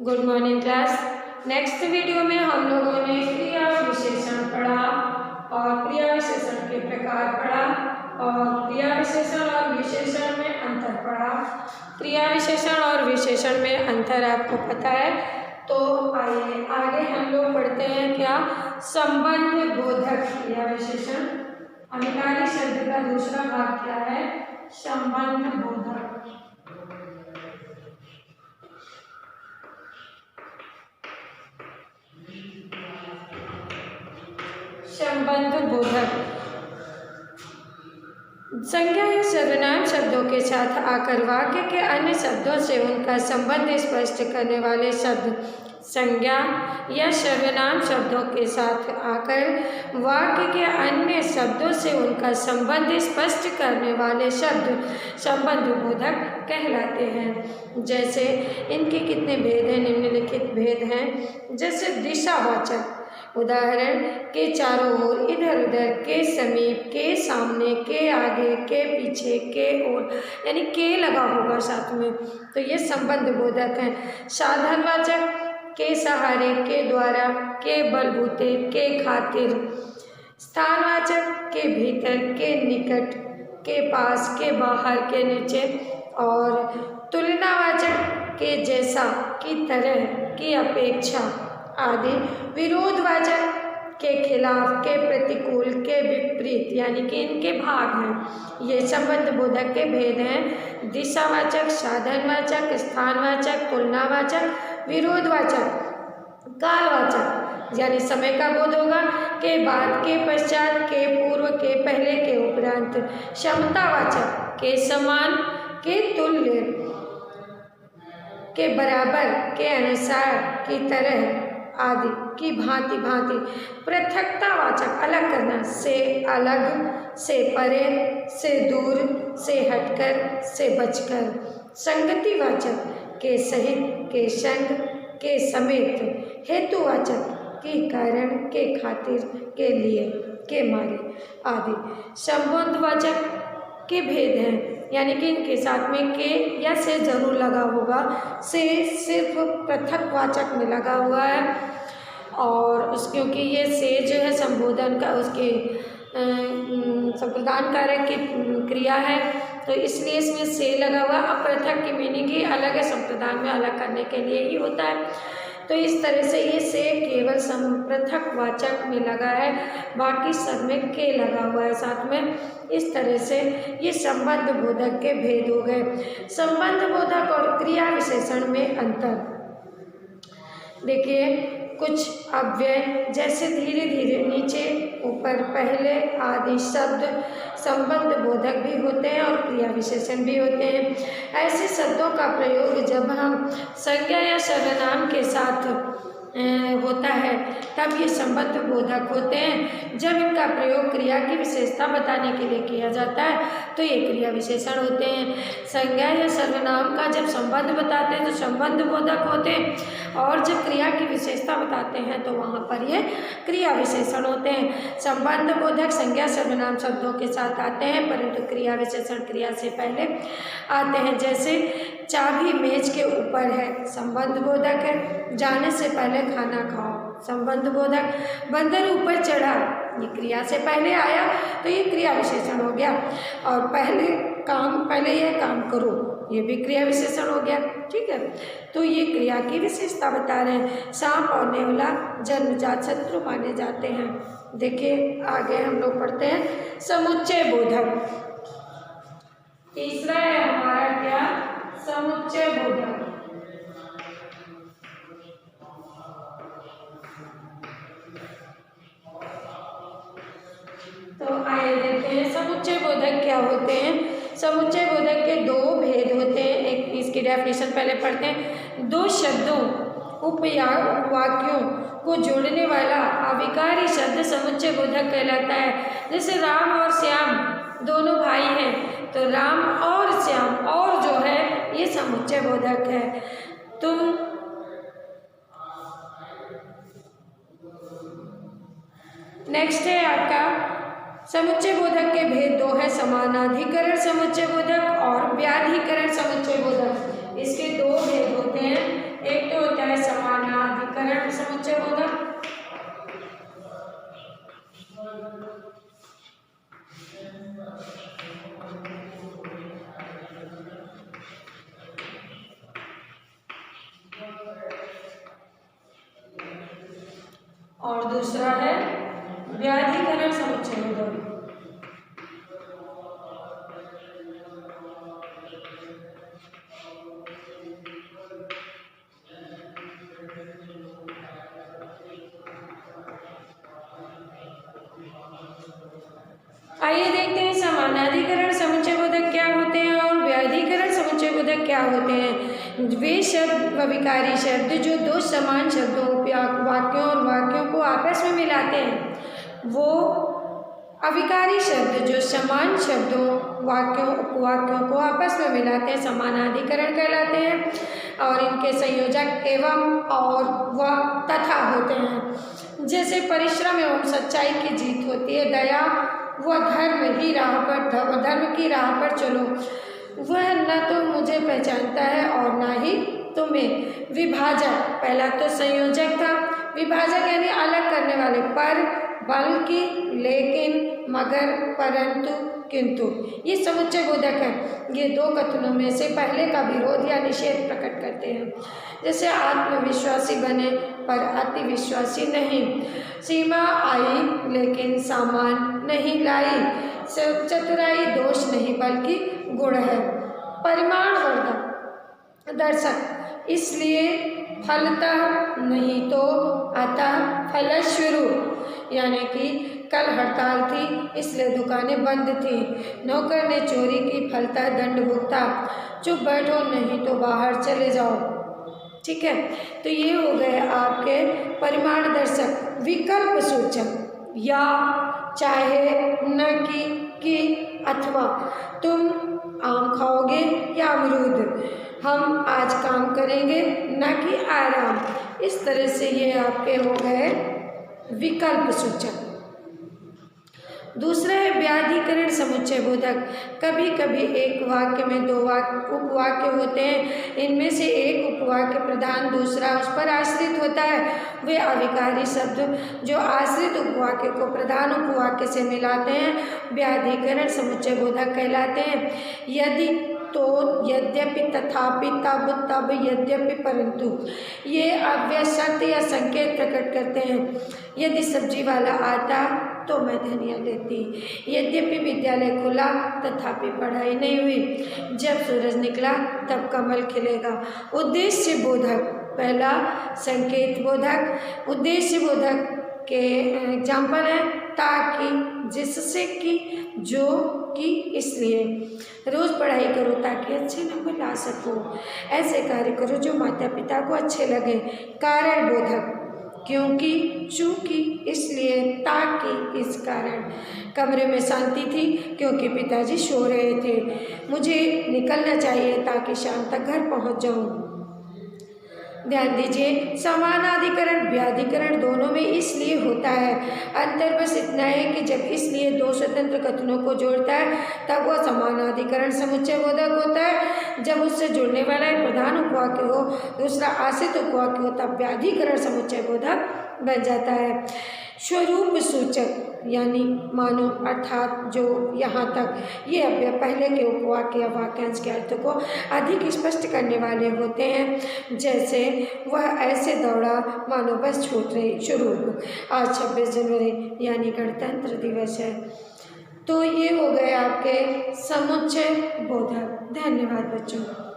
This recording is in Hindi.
Good morning class. Next video में हम लोगों ने क्रिया विशेषण पढ़ा और क्रिया विशेषण के प्रकार पढ़ा और क्रिया विशेषण और विशेषण में अंतर पढ़ा। क्रिया विशेषण और विशेषण में अंतर आपको पता है, तो आइए आगे हम लोग पढ़ते हैं क्या, संबंध बोधक क्रिया विशेषण। अनिवार्य शब्द का दूसरा भाग क्या है, संबंध बोधक। संबंध बोधक संज्ञा या सर्वनाम शब्दों के साथ आकर वाक्य के अन्य शब्दों से उनका संबंध स्पष्ट करने वाले शब्द। संज्ञा या सर्वनाम शब्दों के साथ आकर वाक्य के अन्य शब्दों से उनका संबंध स्पष्ट करने वाले शब्द संबंध बोधक कहलाते हैं। जैसे इनके कितने भेद हैं, निम्नलिखित भेद हैं। जैसे दिशावाचक, उदाहरण के चारों ओर, इधर उधर, के समीप, के सामने, के आगे, के पीछे, के ओर, यानी के लगा होगा साथ में, तो ये संबंध बोधक है। साधनवाचक, के सहारे, के द्वारा, के बलबूते, के खातिर। स्थानवाचक, के भीतर, के निकट, के पास, के बाहर, के नीचे। और तुलनावाचक, के जैसा, की तरह, की अपेक्षा आदि। विरोधवाचक, के खिलाफ, के प्रतिकूल, के विपरीत, यानी कि इनके भाग हैं। ये संबंध बोधक के भेद हैं। दिशावाचक, साधनवाचक, स्थानवाचक, तुलनावाचक, विरोधवाचक, कालवाचक, यानी समय का बोध होगा, के बाद, के पश्चात, के पूर्व, के पहले, के उपरांत। समतावाचक, के समान, के तुल्य, के बराबर, के अनुसार, की तरह आदि, की भांति भांति। पृथकतावाचक, अलग करना, से अलग, से परे, से दूर, से हटकर, से बचकर। संगतिवाचक, के सहित, के संग, के समेत। हेतुवाचक, के कारण, के खातिर, के लिए, के मारे आदि। संबंधवाचक के भेद हैं, यानी कि इनके साथ में के या से जरूर लगा होगा, से सिर्फ पृथकवाचक में लगा हुआ है, और उस क्योंकि ये से जो है संबोधन का उसके संप्रदान कारक की क्रिया है, तो इसलिए इसमें से लगा हुआ। अपृथक की मीनिंग ही अलग है, संप्रदान में अलग करने के लिए ही होता है। तो इस तरह से ये से केवल पृथक वाचक में लगा है, बाकी सब में के लगा हुआ है साथ में। इस तरह से ये संबंध बोधक के भेद हो गए। संबंध बोधक और क्रिया विशेषण में अंतर देखिए, कुछ अव्यय जैसे धीरे धीरे, नीचे, ऊपर, पहले आदि शब्द संबंध बोधक भी होते हैं और क्रिया विशेषण भी होते हैं। ऐसे शब्दों का प्रयोग जब हम संज्ञा या सर्वनाम के साथ होता है तब ये संबंध बोधक होते हैं। जब इनका प्रयोग क्रिया की विशेषता बताने के लिए किया जाता है तो ये क्रिया विशेषण होते हैं। संज्ञा या सर्वनाम का जब संबंध बताते हैं तो संबंध बोधक होते हैं, और जब क्रिया की विशेषता बताते हैं तो वहाँ पर ये क्रिया विशेषण होते हैं। संबंध बोधक संज्ञा सर्वनाम शब्दों के साथ आते हैं, परंतु क्रिया विशेषण क्रिया से पहले आते हैं। जैसे चाबी मेज के ऊपर है, संबंध बोधक है। जाने से पहले खाना खाओ, संबंध बोधक। बंदर ऊपर चढ़ा, ये क्रिया से पहले आया तो ये क्रिया विशेषण हो गया। और पहले यह काम करो, ये भी क्रिया विशेषण हो गया। ठीक है, तो ये क्रिया की विशेषता बता रहे हैं। सांप और नेवला जन्मजात शत्रु माने जाते हैं। देखिए आगे हम लोग पढ़ते हैं समुच्चय बोधक। तीसरा है हमारा क्या, समुच्चय बोधक। तो आइए देखते हैं समुच्चय बोधक क्या होते हैं। समुच्चय बोधक के दो भेद होते हैं। एक इसकी डेफिनेशन पहले पढ़ते हैं। दो शब्दों, उपवाक्यों को जोड़ने वाला अविकारी शब्द समुच्चय बोधक कहलाता है। जैसे राम और श्याम दोनों भाई हैं, तो राम और श्याम, और जो है ये समुच्चय बोधक है। तुम नेक्स्ट है आपका समुच्चय बोधक के भेद दो है, समानाधिकरण समुच्चय बोधक और व्याधिकरण समुच्चय बोधक। इसके दो भेद होते हैं। एक तो होता है और दूसरा है व्याधिकरण समुच्चय बोधक। आइए देखते हैं समानाधिकरण समुच्चय बोधक क्या होते हैं और व्याधिकरण समुच्चय बोधक क्या होते हैं। वे शब्द व विकारी शब्द जो दो समान शब्दों वाक्यों और वाक्यों को आपस में मिलाते हैं, वो अविकारी शब्द जो समान शब्दों वाक्यों उपवाक्यों को आपस में मिलाते हैं समानाधिकरण कहलाते हैं। और इनके संयोजक एवं और व तथा होते हैं। जैसे परिश्रम एवं सच्चाई की जीत होती है, दया वह धर्म की राह पर चलो, वह न तो मुझे पहचानता है और न ही तुम्हें। विभाजक, पहला तो संयोजक था, विभाजक यानी अलग करने वाले, पर, बल्कि, लेकिन, मगर, परंतु, किंतु, ये समुच्चय बोधक है। ये दो कथनों में से पहले का विरोध या निषेध प्रकट करते हैं। जैसे आत्मविश्वासी बने पर अति विश्वासी नहीं, सीमा आई लेकिन सामान नहीं लाई, चतुराई दोष नहीं बल्कि गुण है। परिमाण वर्धक दर्शक, इसलिए फलतः नहीं तो अतः फलस्वरूप, यानी कि कल हड़ताल थी इसलिए दुकानें बंद थी, नौकर ने चोरी की फलतः दंड भुगता, चुप बैठो नहीं तो बाहर चले जाओ। ठीक है, तो ये हो गए आपके परिमाण दर्शक। विकल्प सूचक, या, चाहे, न कि अथवा, तुम आम खाओगे या अमरूद, हम आज काम करेंगे न कि आराम। इस तरह से ये आपके हो गए विकल्प सूचक। दूसरा है व्याधिकरण समुच्चय बोधक। कभी कभी एक वाक्य में दो उपवाक्य होते हैं, इनमें से एक उपवाक्य प्रधान दूसरा उस पर आश्रित होता है। वे अविकारी शब्द जो आश्रित उपवाक्य को प्रधान उपवाक्य से मिलाते हैं व्याधिकरण समुच्चय बोधक कहलाते हैं। यदि, तो, यद्यपि, तथापि, तब, तब, यद्यपि, परंतु, ये अव्यय शर्त या संकेत प्रकट करते हैं। यदि सब्जी वाला आता तो मैं धनिया लेती, यद्यपि विद्यालय खुला तथापि पढ़ाई नहीं हुई, जब सूरज निकला तब कमल खिलेगा। उद्देश्य बोधक, पहला संकेत बोधक। उद्देश्य बोधक के एग्जाम्पल है ताकि, जिससे कि, जो कि, इसलिए। रोज़ पढ़ाई करो ताकि अच्छे नंबर ला सको, ऐसे कार्य करो जो माता पिता को अच्छे लगे। कारण बोधक, क्योंकि, चूँकि, इसलिए, ताकि, इस कारण। कमरे में शांति थी क्योंकि पिताजी सो रहे थे, मुझे निकलना चाहिए ताकि शाम तक घर पहुंच जाऊं। ध्यान दीजिए, समानाधिकरण व्याधिकरण दोनों में इसलिए होता है। अंतर बस इतना है कि जब इसलिए दो स्वतंत्र कथनों को जोड़ता है तब वह समानाधिकरण समुच्चय बोधक होता है। जब उससे जुड़ने वाला एक प्रधान उपवाक्य हो, दूसरा आश्रित उपवाक्य हो, तब व्याधिकरण समुच्चय बोधक बन जाता है। स्वरूप सूचक यानी मानो, अर्थात, जो, यहाँ तक, ये अव्यय पहले के उपवाक्य या वाक्यांश के अर्थ को अधिक स्पष्ट करने वाले होते हैं। जैसे वह ऐसे दौड़ा मानो बस छूट रही। स्वरूप, आज 26 जनवरी यानी गणतंत्र दिवस है। तो ये हो गए आपके समुच्चय बोधक। धन्यवाद बच्चों।